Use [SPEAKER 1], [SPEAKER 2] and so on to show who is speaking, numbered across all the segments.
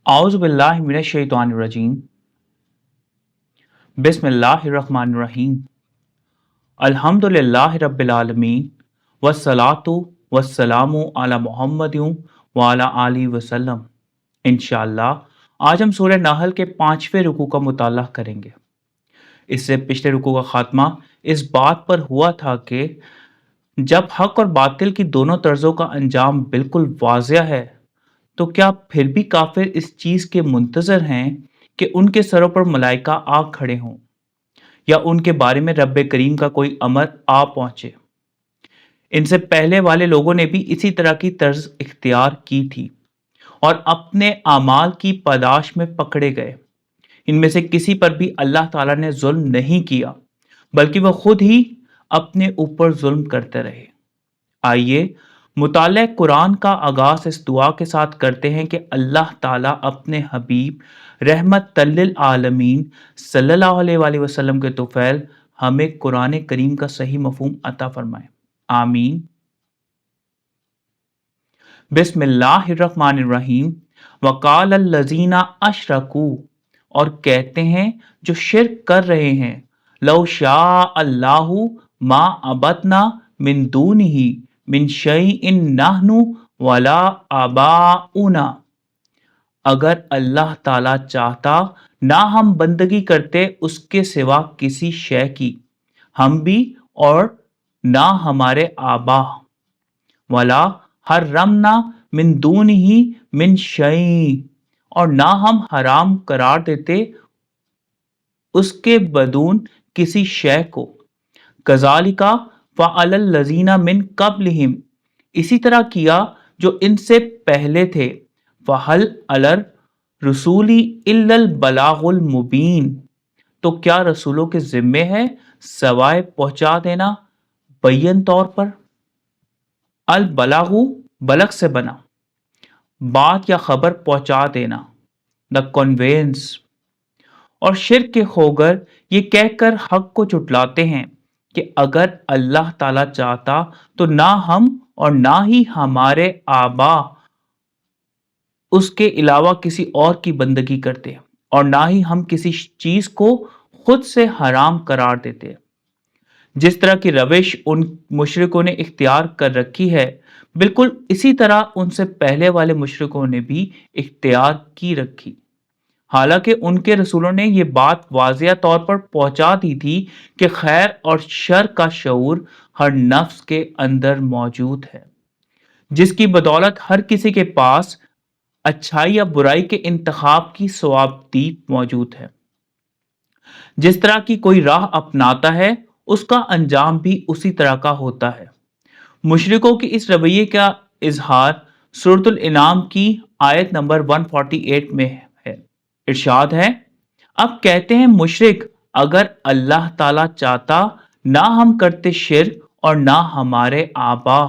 [SPEAKER 1] औज़ु बिल्लाहि मिनश शैतानिर रजीम। बिस्मिल्लाहिर रहमानिर रहीम। अल्हम्दुलिल्लाहि रब्बिल आलमीन वस्सलातु वस्सलामु अला मुहम्मदिन व अला आलिहि वसल्लम। इंशाअल्लाह आज हम सूरह नहल के 5वें रुकू का मुताला करेंगे। इससे पिछले रुकू का खात्मा इस बात पर हुआ था कि जब हक और बातिल की दोनों तर्जों का अंजाम बिल्कुल वाज़िह है, तो क्या फिर भी काफिर इस चीज के मुंतजर हैं कि उनके सरों पर मलाइका आ खड़े हों या उनके बारे में रब्बे करीम का कोई अमर आ पहुंचे। इनसे पहले वाले लोगों ने भी इसी तरह की तर्ज इख्तियार की थी और अपने आमाल की पादाश में पकड़े गए। इनमें से किसी पर भी अल्लाह ताला ने जुल्म नहीं किया, बल्कि वह खुद ही अपने ऊपर जुल्म करते रहे। आइए मुताले कुरान का आगाज इस दुआ के साथ करते हैं कि अल्लाह ताला अपने हबीब रहमत लिल आलमीन सल्लल्लाहु अलैहि वसल्लम के तुफैल हमें कुरान करीम का सही मफहूम अता फरमाए, आमीन। बिस्मिल्लाहिर्रहमानिर्रहीम। वकाल लजीना अशरकू, और कहते हैं जो शिर्क कर रहे हैं, लौ शाअ अल्लाहु मा अबदना मिन दूनिही मिन शैइन नहनु वला आबाउना। अगर अल्लाह ताला चाहता ना हम बंदगी करते उसके सिवा किसी शय की, हम भी और ना हमारे आबा। वला हर्रमना मिन दूनिही मिन शै, और ना हम हराम करार देते उसके बदून किसी शय को। कजालिका फ़अलल लज़ीना मिन क़ब्लिहिम, इसी तरह किया जो इनसे पहले थे। फ़हल अलर रसूली इल्लल बलागुल मुबीन, तो क्या रसूलों के जिम्मे है सवाए पहुंचा देना बय्यन तौर पर। अल बलागु बलग से बना, बात या खबर पहुंचा देना, द कन्वेंस। और शिर्क के खोगर ये कहकर हक को चुटलाते हैं कि अगर अल्लाह ताला चाहता तो ना हम और ना ही हमारे आबा उसके अलावा किसी और की बंदगी करते, और ना ही हम किसी चीज को खुद से हराम करार देते। जिस तरह की रविश उन मुशरिकों ने इख्तियार कर रखी है, बिल्कुल इसी तरह उनसे पहले वाले मुशरिकों ने भी इख्तियार की रखी। हालांकि उनके रसूलों ने यह बात वाज़िया तौर पर पहुंचा दी थी कि खैर और शर का शऊर हर नफ्स के अंदर मौजूद है, जिसकी बदौलत हर किसी के पास अच्छाई या बुराई के इंतखाब की सवाबदीद मौजूद है। जिस तरह की कोई राह अपनाता है उसका अंजाम भी उसी तरह का होता है। मुशरिकों की इस रवैये का इजहार सूरतुल इनाम की आयत नंबर 148 में है। इरशाद है, अब कहते हैं मुशरिक, अगर अल्लाह ताला चाहता ना हम करते शिर्क और ना हमारे आबा,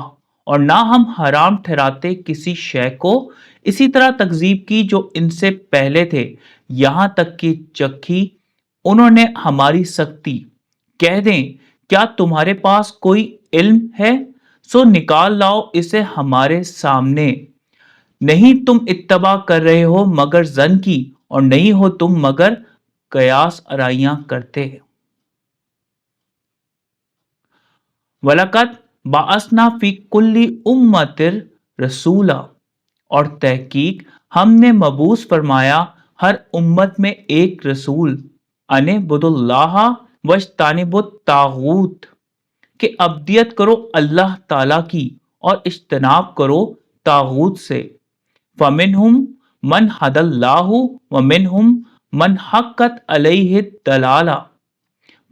[SPEAKER 1] और ना हम हराम ठहराते किसी शय को। इसी तरह तकजीब की जो इनसे पहले थे, यहां तक कि चखी उन्होंने हमारी सख्ती। कह दें, क्या तुम्हारे पास कोई इल्म है, सो निकाल लाओ इसे हमारे सामने। नहीं तुम इत्तबा कर रहे हो मगर जन की, और नहीं हो तुम मगर कयास आराइयां करते। वलकत बाअसना फी कुल्ली उम्मतिर रसूला, और तहकीक हमने मबूस फरमाया हर उम्मत में एक रसूल। अने बुदुल्लाह वज्तानिबुत तागूत, कि अब्दियत करो अल्लाह ताला की और इज्तनाब करो तागूत से। फमिनहुम मन हदल्लाहु व मिनहुम मन हक्कत अलैहि दलाला,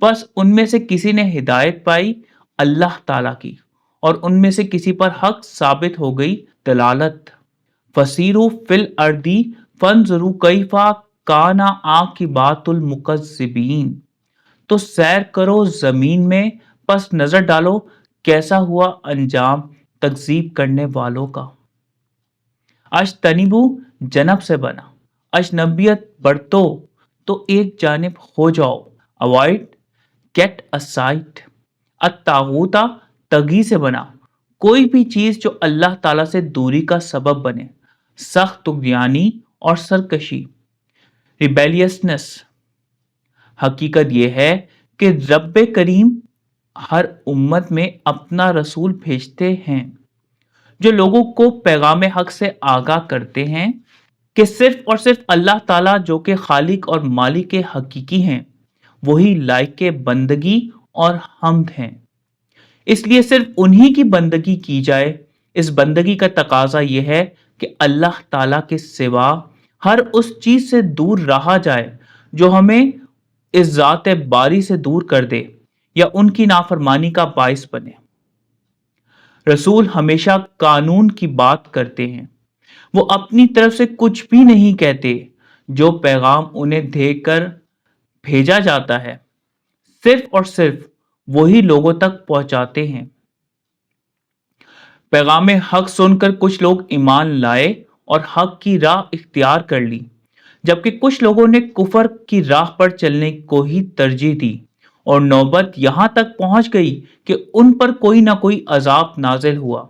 [SPEAKER 1] बस उनमें से किसी ने हिदायत पाई अल्लाह ताला की, और उनमें से किसी पर हक साबित हो गई दलालत। फसीरू फिल अर्दी फंजुरू कैफा काना आकिबातुल मुकज्जिबीन, तो सैर करो जमीन में, बस नजर डालो कैसा हुआ अंजाम तकजीब करने वालों का। अजतनिबू जनब से बना, अजनबियत बरतो तो एक जानिब हो जाओ, अवॉइड गेट असाइड। अतागूता तगी से बना, कोई भी चीज जो अल्लाह ताला से दूरी का सबब बने, सख्त तुगयानी اور سرکشی، ریبیلیسنس۔ حقیقت یہ ہے کہ رب کریم ہر امت میں اپنا رسول بھیجتے ہیں جو لوگوں کو پیغام حق سے آگاہ کرتے ہیں کہ صرف اور صرف اللہ تعالیٰ جو کہ خالق اور مالک حقیقی ہیں وہی لائق بندگی اور حمد ہیں، اس لیے صرف انہی کی بندگی کی جائے۔ اس بندگی کا تقاضا یہ ہے کہ اللہ تعالیٰ کے سوا ہر اس چیز سے دور رہا جائے جو ہمیں اس ذات باری سے دور کر دے یا ان کی نافرمانی کا باعث بنے۔ رسول ہمیشہ قانون کی بات کرتے ہیں، وہ اپنی طرف سے کچھ بھی نہیں کہتے۔ جو پیغام انہیں دے کر بھیجا جاتا ہے صرف اور صرف وہی لوگوں تک پہنچاتے ہیں۔ پیغام حق سن کر کچھ لوگ ایمان لائے اور حق کی راہ اختیار کر لی، جبکہ کچھ لوگوں نے کفر کی راہ پر چلنے کو ہی ترجیح دی، اور نوبت یہاں تک پہنچ گئی کہ ان پر کوئی نہ کوئی عذاب نازل ہوا۔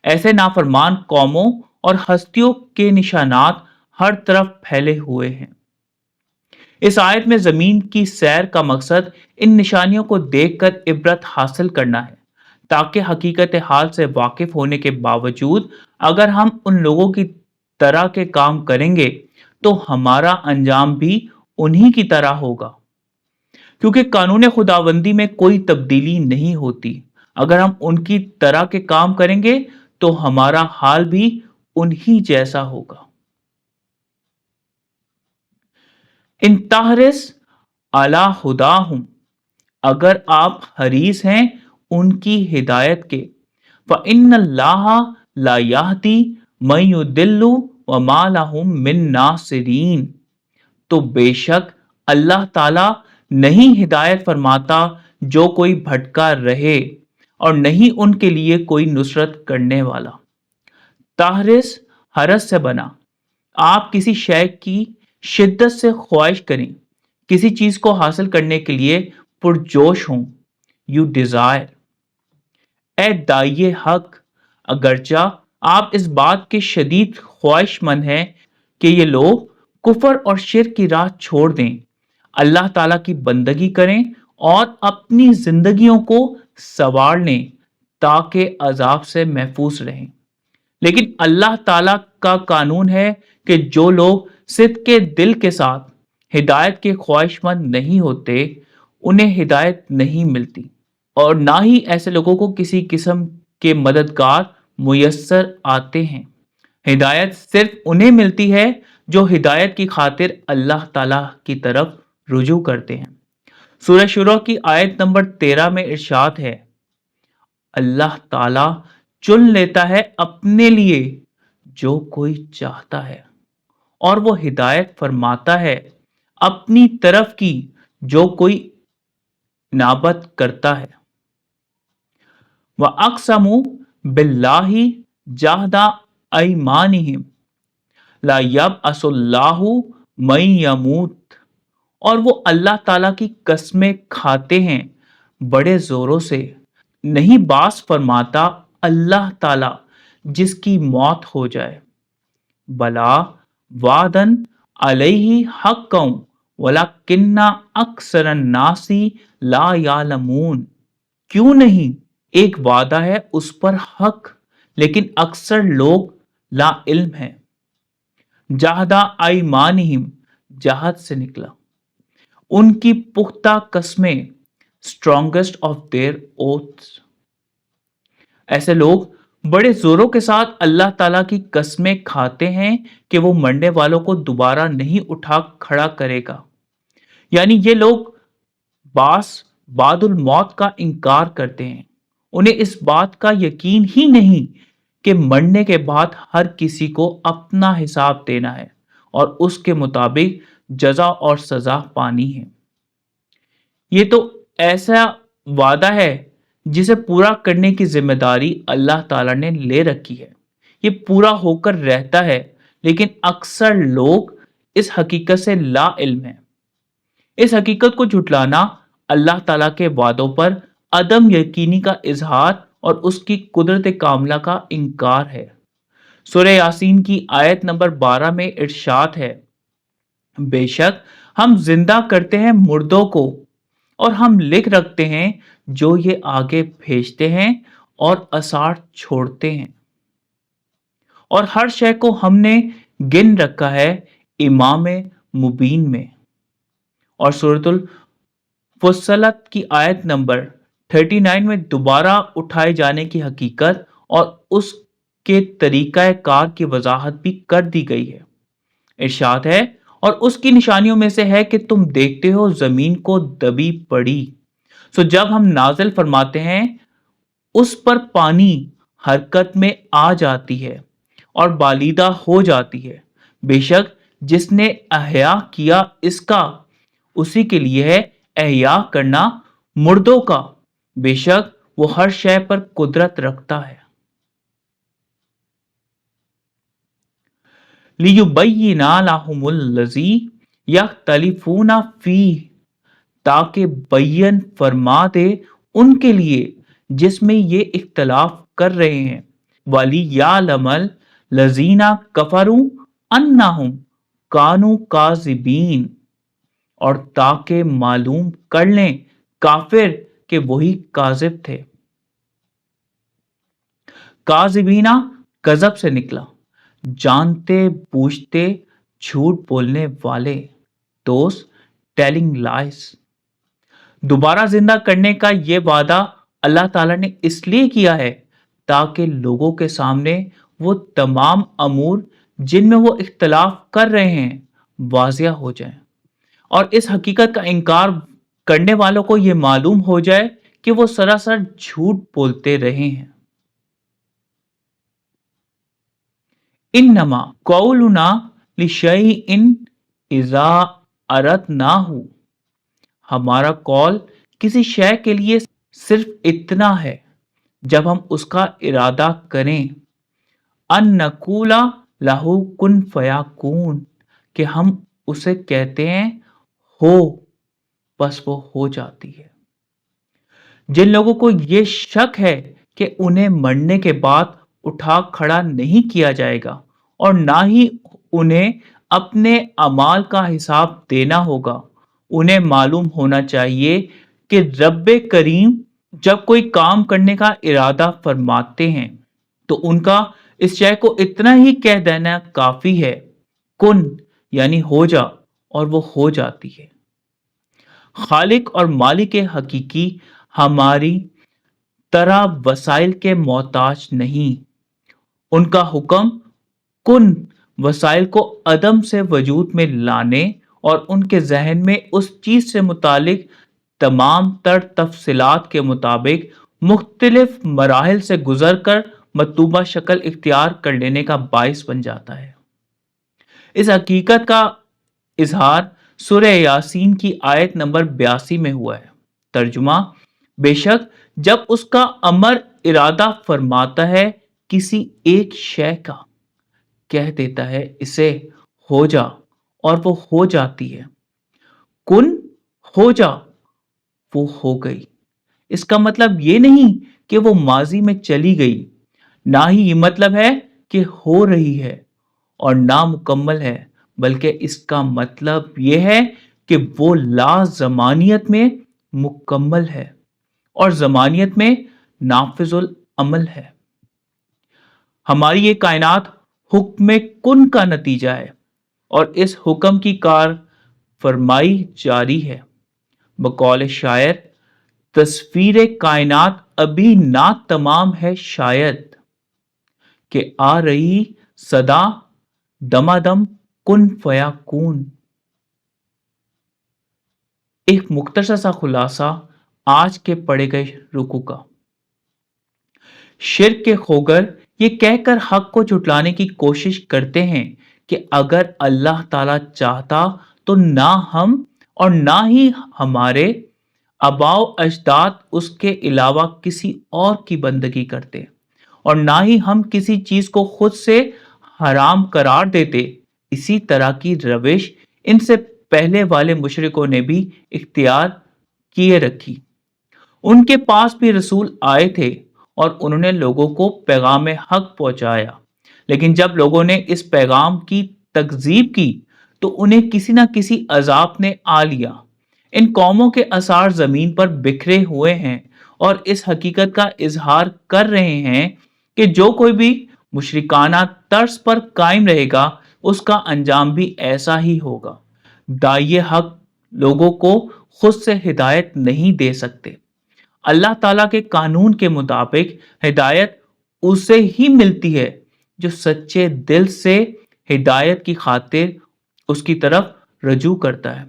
[SPEAKER 1] ایسے نافرمان قوموں اور ہستیوں کے نشانات ہر طرف پھیلے ہوئے ہیں۔ اس آیت میں زمین کی سیر کا مقصد ان نشانیوں کو دیکھ کر عبرت حاصل کرنا ہے، تاکہ حقیقت حال سے واقف ہونے کے باوجود اگر ہم ان لوگوں کی طرح کے کام کریں گے تو ہمارا انجام بھی انہی کی طرح ہوگا، کیونکہ قانون خداوندی میں کوئی تبدیلی نہیں ہوتی۔ اگر ہم ان کی طرح کے کام کریں گے تو ہمارا حال بھی انہی جیسا ہوگا۔ ان تحرس علی ہداہم، اگر آپ حریص ہیں ان کی ہدایت کے، فإن اللہ لا یہدی من یضل وما لہم من ناصرین، تو بے شک اللہ تعالی نہیں ہدایت فرماتا جو کوئی بھٹکا رہے اور نہیں ان کے لیے کوئی نصرت کرنے والا۔ تحرس حرس سے بنا۔ آپ کسی شے کی شدت سے خواہش کریں، کسی چیز کو حاصل کرنے کے لیے پرجوش ہوں۔ You desire. اے داعیے حق، اگرچہ آپ اس بات کے شدید خواہش مند ہیں کہ یہ لوگ کفر اور شرک کی راہ چھوڑ دیں، اللہ تعالیٰ کی بندگی کریں اور اپنی زندگیوں کو سنوار لیں تاکہ عذاب سے محفوظ رہیں، لیکن اللہ تعالیٰ کا قانون ہے کہ جو لوگ صدق کے دل کے ساتھ ہدایت کے خواہش مند نہیں ہوتے انہیں ہدایت نہیں ملتی، اور نہ ہی ایسے لوگوں کو کسی قسم کے مددگار میسر آتے ہیں۔ ہدایت صرف انہیں ملتی ہے جو ہدایت کی خاطر اللہ تعالیٰ کی طرف رجوع کرتے ہیں۔ سورہ شورى کی آیت نمبر 13 میں ارشاد ہے، اللہ تعالیٰ چن لیتا ہے اپنے لیے جو کوئی چاہتا ہے، اور وہ ہدایت فرماتا ہے اپنی طرف کی جو کوئی نابت کرتا ہے۔ وَأَقْسَمُوا بِاللَّهِ جَهْدَ أَيْمَانِهِمْ لَا يَبْعَثُ اللَّهُ مَن يَمُوتُ، اور وہ اللہ تعالیٰ کی قسمیں کھاتے ہیں بڑے زوروں سے، نہیں باس فرماتا اللہ تعالیٰ جس کی موت ہو جائے۔ بلا وعدن علیہ حقا ولکن اکثر الناس لا یعلمون، کیوں نہیں ایک وعدہ ہے اس پر حق، لیکن اکثر لوگ لا علم ہیں۔ جہدہ ایمانہم، جہد سے نکلا ان کی پختہ قسمیں، strongest of their oaths۔ ایسے لوگ بڑے زوروں کے ساتھ اللہ تعالیٰ کی قسمیں کھاتے ہیں کہ وہ مرنے والوں کو دوبارہ نہیں اٹھا کھڑا کرے گا، یعنی یہ لوگ بعد الموت کا انکار کرتے ہیں۔ انہیں اس بات کا یقین ہی نہیں کہ مرنے کے بعد ہر کسی کو اپنا حساب دینا ہے اور اس کے مطابق جزا اور سزا پانی ہے۔ یہ تو ایسا وعدہ ہے جسے پورا کرنے کی ذمہ داری اللہ تعالیٰ نے لے رکھی ہے، یہ پورا ہو کر رہتا ہے، لیکن اکثر لوگ اس حقیقت سے لا علم ہیں۔ اس حقیقت کو جھٹلانا اللہ تعالیٰ کے وعدوں پر عدم یقینی کا اظہار اور اس کی قدرت کاملہ کا انکار ہے۔ सूरह यासीन की आयत नंबर 12 में इरशाद है, बेशक हम जिंदा करते हैं मुर्दों को और हम लिख रखते हैं जो ये आगे भेजते हैं और असार छोड़ते हैं, और हर शय को हमने गिन रखा है इमाम मुबीन में। और सूरतुल फुस्सलत की आयत नंबर 39 में दोबारा उठाए जाने की हकीकत और उसके तरीका कार की वजाहत भी कर दी गई है। इरशाद है, और उसकी निशानियों में से है कि तुम देखते हो जमीन को दबी पड़ी, सो जब हम नाजिल फरमाते हैं उस पर पानी हरकत में आ जाती है और बालिदा हो जाती है। बेशक जिसने अहया किया इसका, उसी के लिए है अहया करना मुर्दों का। बेशक वो हर शय पर कुदरत रखता है। लियुबय्यिना लहुमुल लज़ी यख्तलिफूना फीह, ताकि बय्यन फरमा दे उनके लिए जिसमें ये इख्तलाफ कर रहे हैं। वली यालमल लजीना कफरू अन्नहुम कानू काजिबीन, और ताकि मालूम कर लें काफिर कि वही काजिब थे। काजिबीना गजब से निकला, जानते बूझते झूठ बोलने वाले, दोस्त टेलिंग लाइस। दोबारा जिंदा करने का यह वादा अल्लाह ताला ने इसलिए किया है ताकि लोगों के सामने वो तमाम अमूर जिनमें वो इख्तलाफ कर रहे हैं वाजिया हो जाए, और इस हकीकत का इनकार करने वालों को यह मालूम हो जाए कि वो सरासर झूठ बोलते रहे हैं। इन्नमा कौलुना लिशैइन इज़ा अरदनाहु, हमारा कौल किसी शय के लिए सिर्फ इतना है जब हम उसका इरादा करें, अन नकूला लहू कुन फयाकून, कि हम उसे कहते हैं हो, बस वो हो जाती है। जिन लोगों को यह शक है कि उन्हें मरने के बाद उठा खड़ा नहीं किया जाएगा और ना ही उन्हें अपने अमाल का हिसाब देना होगा, उन्हें मालूम होना चाहिए कि रब्बे करीम जब कोई काम करने का इरादा फरमाते हैं तो उनका इस शय को इतना ही कह देना काफी है, कुन यानी हो जा, और वो हो जाती है। खालिक और मालिक हकीकी हमारी तरह वसाइल के मोहताज नहीं। उनका हुक्म कुन वसाइल को अदम से वजूद में लाने और उनके जहन में उस चीज से मुतालिक तमाम तर तफसीलात के मुताबिक मुख्तलिफ मराहिल से गुजर कर मतलूबा शक्ल इख्तियार कर लेने का बाइस बन जाता है। इस हकीकत का इजहार सूरह यासीन की आयत नंबर 82 में हुआ है। तर्जुमा, बेशक जब उसका अमर इरादा फरमाता है किसी एक शय का, कह देता है इसे हो जा, और वो हो जाती है। कुन हो जा, वो हो गई। इसका मतलब ये नहीं कि वो माजी में चली गई, ना ही ये मतलब है कि हो रही है और ना मुकम्मल है, बल्कि इसका मतलब यह है कि वो ला जमानियत में मुकम्मल है और जमानियत में नाफिजुल अमल है। हमारी ये कायनात हुक्म कुन का नतीजा है और इस हुक्म की कार फरमाई जारी है। बकौल शायर, तस्वीर कायनात अभी ना तमाम है शायद, कि आ रही सदा दमादम कुन फयाकून। एक मुख्तसर सा खुलासा आज के पढ़े गए रुकू का। शिर्क के खोगर ये कहकर हक को झुटलाने की कोशिश करते हैं कि अगर अल्लाह ताला चाहता तो ना हम और ना ही हमारे अबाओ अजदाद उसके अलावा किसी और की बंदगी करते, और ना ही हम किसी चीज को खुद से हराम करार देते। इसी तरह की रविश इनसे पहले वाले मुशरिकों ने भी इख्तियार किए रखी। उनके पास भी रसूल आए थे और उन्होंने लोगों को पैगाम हक पहुंचाया, لیکن जब लोगों ने इस पैगाम की तकजीब की तो उन्हें किसी ना किसी अजाब ने आ लिया। इन कौमों के आसार जमीन पर बिखरे हुए हैं और इस हकीकत का इजहार कर रहे हैं कि जो कोई भी मुशरिकाना तर्ज पर कायम रहेगा उसका अंजाम भी ऐसा ही होगा। दाइये हक लोगों को खुद से हिदायत नहीं दे सकते। अल्लाह ताला के कानून के मुताबिक हिदायत उसे ही मिलती है जो सच्चे दिल से हिदायत की खातिर उसकी तरफ रजू करता है।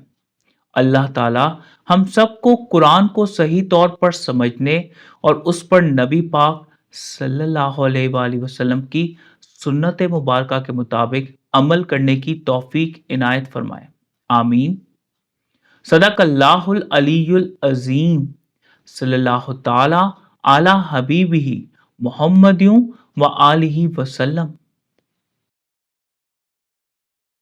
[SPEAKER 1] अल्लाह ताला हम सबको कुरान को सही तौर पर समझने और उस पर नबी पाक सल्लल्लाहु अलैहि वसल्लम की सुन्नत मुबारका के मुताबिक अमल करने की तौफीक इनायत फरमाए। आमीन। सदक़ल्लाहुल अलीयुल अज़ीम। सल्लल्लाहु ताला अला हबीबिही मुहम्मदिन व आलिही वसल्लम।